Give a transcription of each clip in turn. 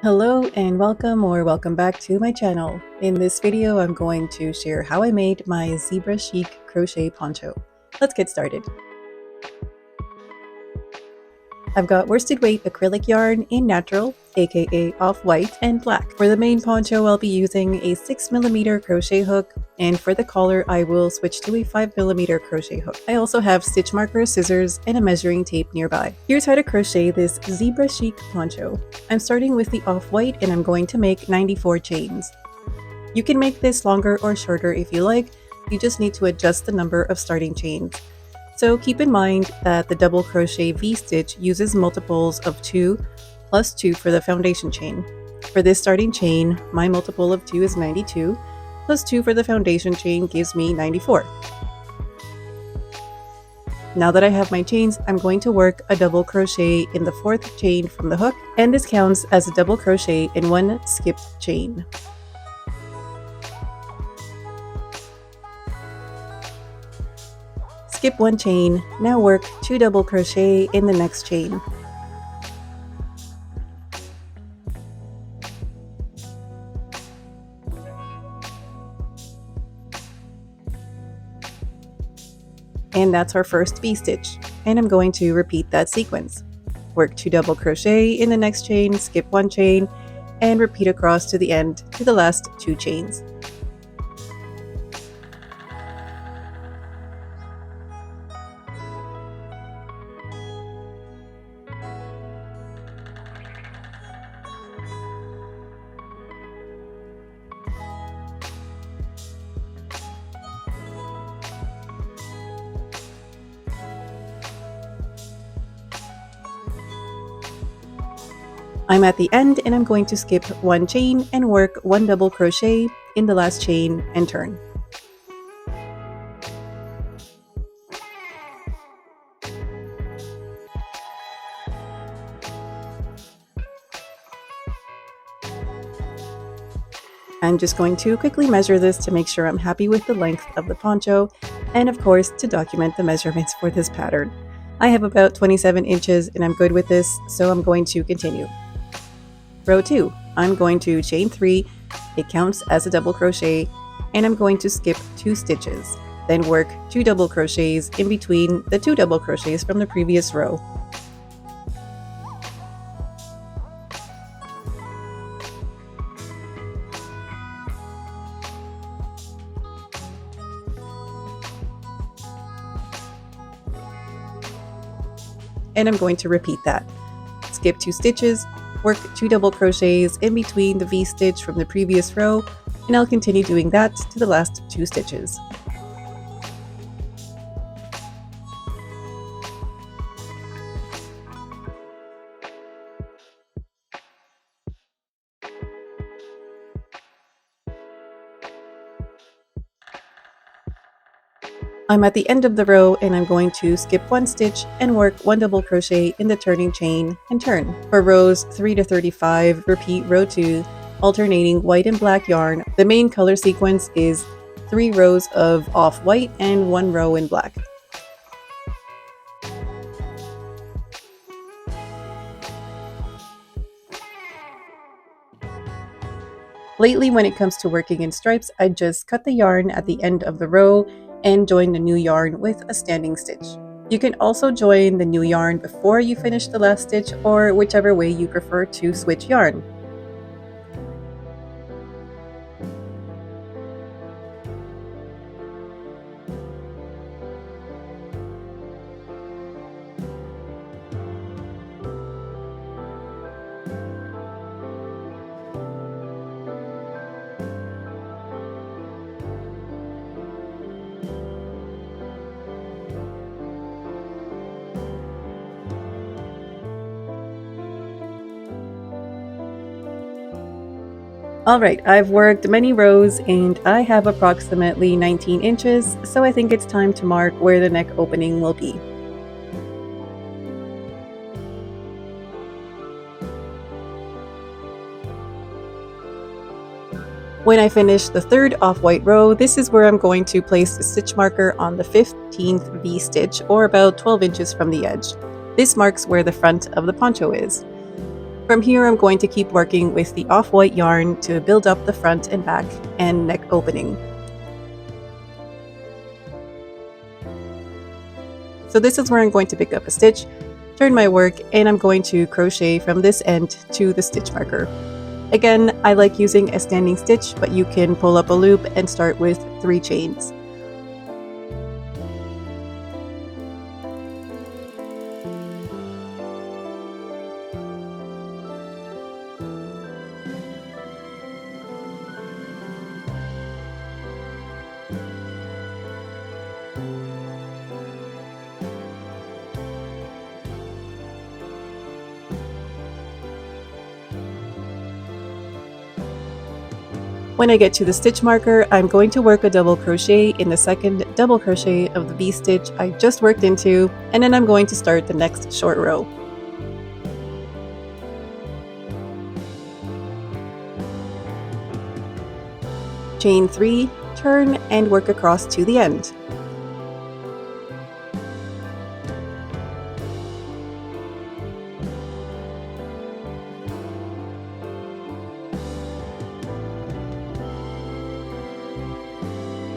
Hello and welcome back to my channel. In this video, I'm going to share how I made my Zebra Chic crochet poncho. Let's get started. I've got worsted weight acrylic yarn in natural, aka off-white, and black. For the main poncho, I'll be using a 6mm crochet hook, and for the collar, I will switch to a 5mm crochet hook. I also have stitch markers, scissors, and a measuring tape nearby. Here's how to crochet this Zebra Chic poncho. I'm starting with the off-white, and I'm going to make 94 chains. You can make this longer or shorter if you like, you just need to adjust the number of starting chains. So keep in mind that the double crochet V-stitch uses multiples of 2 plus 2 for the foundation chain. For this starting chain, my multiple of 2 is 92, plus 2 for the foundation chain gives me 94. Now that I have my chains, I'm going to work a double crochet in the 4th chain from the hook, and this counts as a double crochet in one skipped chain. Skip one chain, now work 2 double crochet in the next chain. And that's our first V-stitch, and I'm going to repeat that sequence. Work 2 double crochet in the next chain, skip one chain, and repeat across to the end to the last 2 chains. I'm at the end and I'm going to skip one chain and work 1 double crochet in the last chain and turn. I'm just going to quickly measure this to make sure I'm happy with the length of the poncho, and of course to document the measurements for this pattern. I have about 27 inches and I'm good with this, so I'm going to continue. Row 2, I'm going to chain 3, it counts as a double crochet, and I'm going to skip 2 stitches, then work 2 double crochets in between the 2 double crochets from the previous row. And I'm going to repeat that. Skip 2 stitches, work 2 double crochets in between the V-stitch from the previous row, and I'll continue doing that to the last 2 stitches. I'm at the end of the row and I'm going to skip 1 stitch and work 1 double crochet in the turning chain and turn. For rows 3 to 35, repeat row 2, alternating white and black yarn. The main color sequence is 3 rows of off-white and 1 row in black. Lately, when it comes to working in stripes, I just cut the yarn at the end of the row and join the new yarn with a standing stitch. You can also join the new yarn before you finish the last stitch, or whichever way you prefer to switch yarn. Alright, I've worked many rows and I have approximately 19 inches, so I think it's time to mark where the neck opening will be. When I finish the 3rd off-white row, this is where I'm going to place a stitch marker on the 15th V-stitch, or about 12 inches from the edge. This marks where the front of the poncho is. From here, I'm going to keep working with the off-white yarn to build up the front and back and neck opening. So this is where I'm going to pick up a stitch, turn my work, and I'm going to crochet from this end to the stitch marker. Again, I like using a standing stitch, but you can pull up a loop and start with 3 chains. When I get to the stitch marker, I'm going to work a double crochet in the second double crochet of the V-stitch I just worked into, and then I'm going to start the next short row. Chain 3, turn, and work across to the end.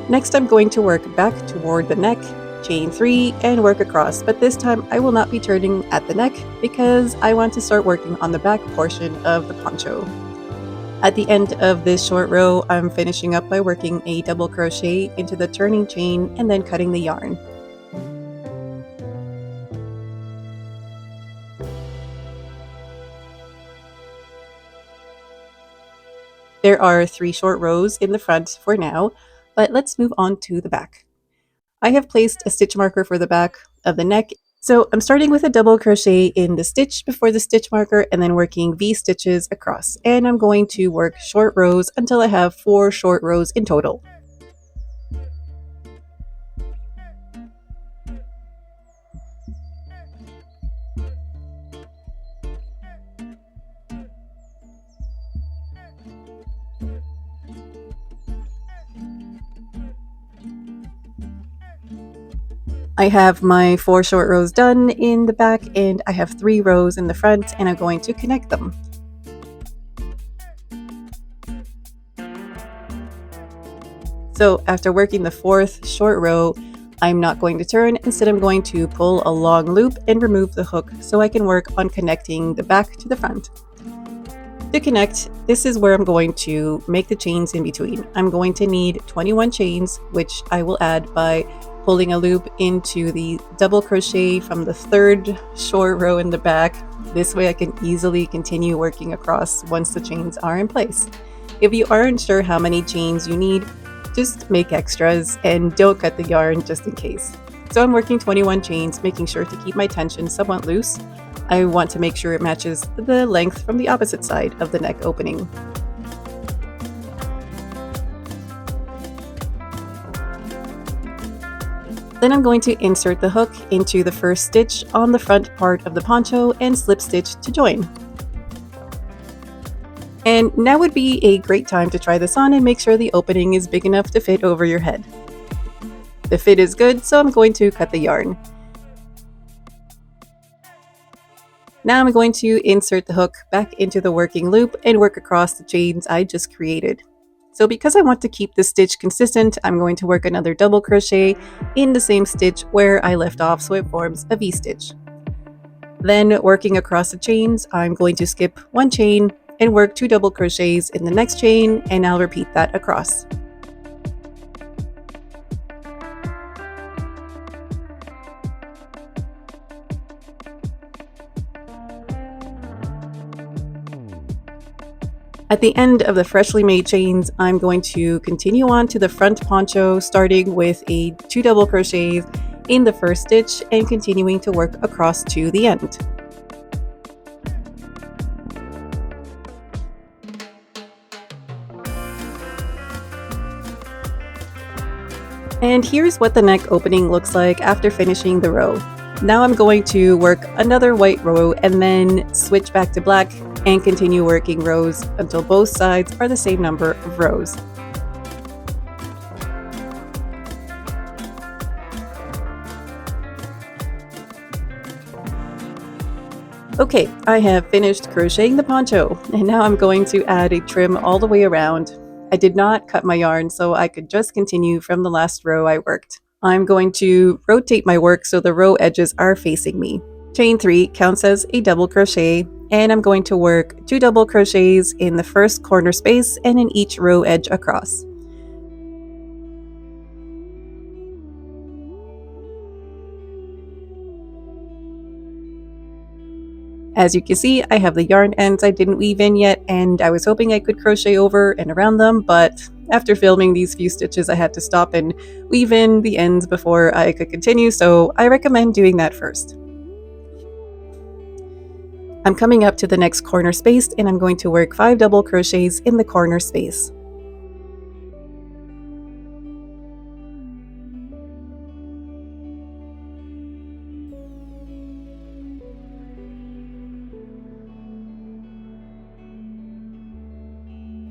Next, I'm going to work back toward the neck, chain 3, and work across, but this time I will not be turning at the neck because I want to start working on the back portion of the poncho. At the end of this short row, I'm finishing up by working a double crochet into the turning chain and then cutting the yarn. There are 3 short rows in the front for now, but let's move on to the back. I have placed a stitch marker for the back of the neck, so I'm starting with a double crochet in the stitch before the stitch marker and then working V stitches across, and I'm going to work short rows until I have 4 short rows in total. I have my 4 short rows done in the back and I have 3 rows in the front, and I'm going to connect them. So after working the 4th short row, I'm not going to turn. Instead, I'm going to pull a long loop and remove the hook so I can work on connecting the back to the front. To connect, this is where I'm going to make the chains in between. I'm going to need 21 chains, which I will add by pulling a loop into the double crochet from the 3rd short row in the back. This way I can easily continue working across once the chains are in place. If you aren't sure how many chains you need, just make extras and don't cut the yarn just in case. So I'm working 21 chains, making sure to keep my tension somewhat loose. I want to make sure it matches the length from the opposite side of the neck opening. Then I'm going to insert the hook into the first stitch on the front part of the poncho and slip stitch to join. And now would be a great time to try this on and make sure the opening is big enough to fit over your head. The fit is good, so I'm going to cut the yarn. Now I'm going to insert the hook back into the working loop and work across the chains I just created. So because I want to keep the stitch consistent, I'm going to work another double crochet in the same stitch where I left off so it forms a V-stitch. Then working across the chains, I'm going to skip 1 chain and work 2 double crochets in the next chain, and I'll repeat that across. At the end of the freshly made chains, I'm going to continue on to the front poncho, starting with a 2 double crochets in the first stitch and continuing to work across to the end. And here's what the neck opening looks like after finishing the row. Now I'm going to work another white row and then switch back to black and continue working rows until both sides are the same number of rows. Okay, I have finished crocheting the poncho, and now I'm going to add a trim all the way around. I did not cut my yarn, so I could just continue from the last row I worked. I'm going to rotate my work so the row edges are facing me. Chain 3 counts as a double crochet, and I'm going to work 2 double crochets in the first corner space and in each row edge across. As you can see, I have the yarn ends I didn't weave in yet, and I was hoping I could crochet over and around them, but after filming these few stitches I had to stop and weave in the ends before I could continue, so I recommend doing that first. I'm coming up to the next corner space and I'm going to work 5 double crochets in the corner space.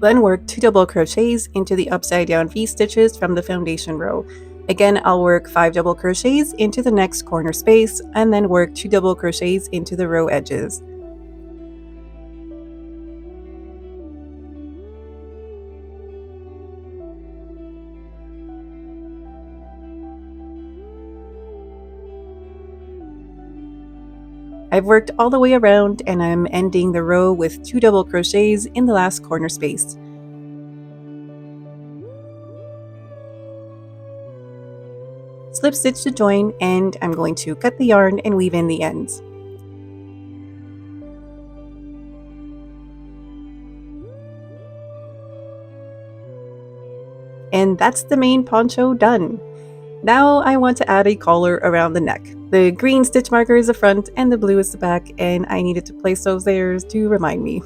Then work 2 double crochets into the upside down V-stitches from the foundation row. Again, I'll work 5 double crochets into the next corner space and then work 2 double crochets into the row edges. I've worked all the way around and I'm ending the row with 2 double crochets in the last corner space. Slip stitch to join, and I'm going to cut the yarn and weave in the ends. And that's the main poncho done. Now I want to add a collar around the neck. The green stitch marker is the front and the blue is the back, and I needed to place those there to remind me.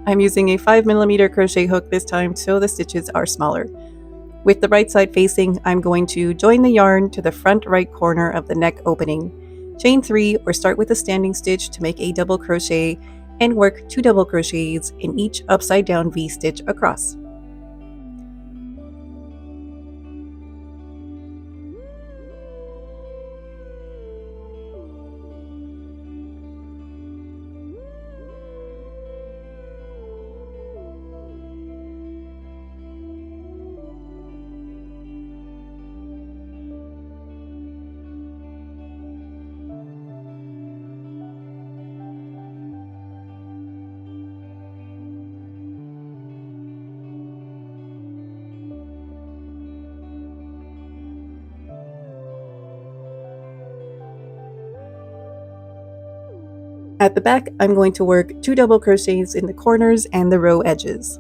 I'm using a 5mm crochet hook this time so the stitches are smaller. With the right side facing, I'm going to join the yarn to the front right corner of the neck opening. Chain 3 or start with a standing stitch to make a double crochet and work 2 double crochets in each upside down V-stitch across. At the back, I'm going to work 2 double crochets in the corners and the row edges.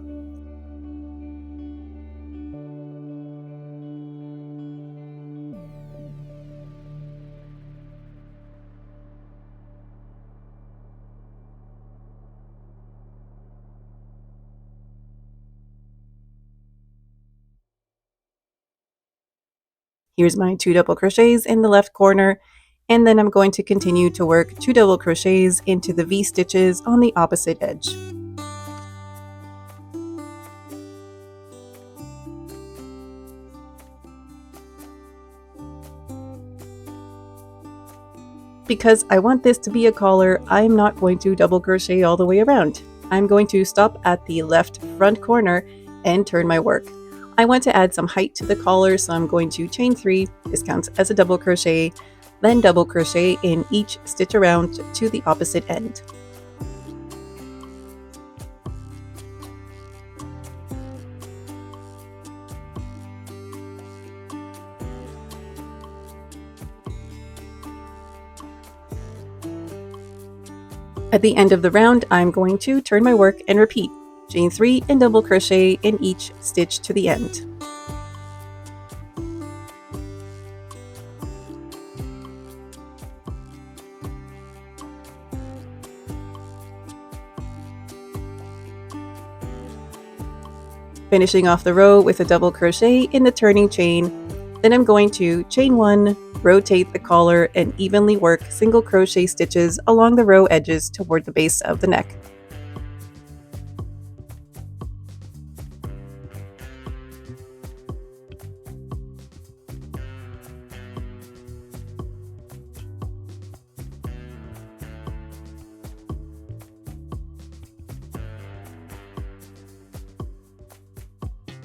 Here's my 2 double crochets in the left corner, and then I'm going to continue to work 2 double crochets into the V-stitches on the opposite edge. Because I want this to be a collar, I'm not going to double crochet all the way around. I'm going to stop at the left front corner and turn my work. I want to add some height to the collar, so I'm going to chain 3, this counts as a double crochet, then double crochet in each stitch around to the opposite end. At the end of the round, I'm going to turn my work and repeat. Chain 3 and double crochet in each stitch to the end. Finishing off the row with a double crochet in the turning chain, then I'm going to chain 1, rotate the collar, and evenly work single crochet stitches along the row edges toward the base of the neck.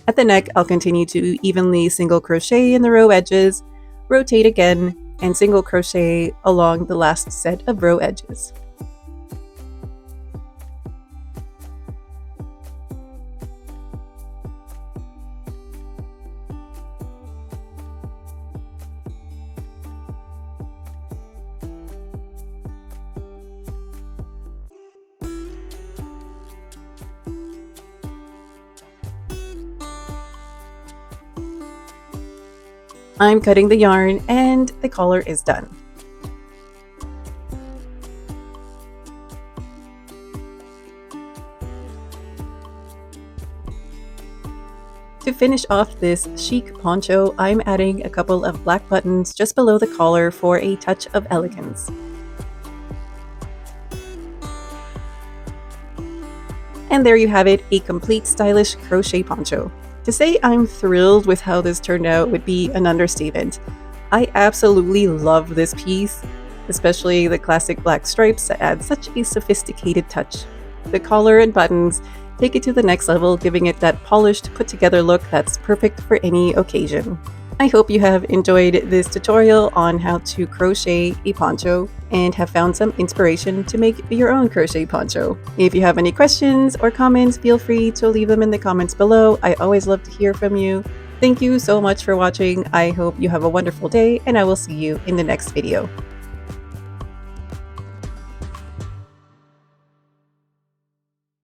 At the neck, I'll continue to evenly single crochet in the row edges, rotate again, and single crochet along the last set of row edges. I'm cutting the yarn and the collar is done. To finish off this chic poncho, I'm adding a couple of black buttons just below the collar for a touch of elegance. And there you have it, a complete stylish crochet poncho. To say I'm thrilled with how this turned out would be an understatement. I absolutely love this piece, especially the classic black stripes that add such a sophisticated touch. The collar and buttons take it to the next level, giving it that polished, put-together look that's perfect for any occasion. I hope you have enjoyed this tutorial on how to crochet a poncho and have found some inspiration to make your own crochet poncho. If you have any questions or comments, feel free to leave them in the comments below. I always love to hear from you. Thank you so much for watching. I hope you have a wonderful day, and I will see you in the next video.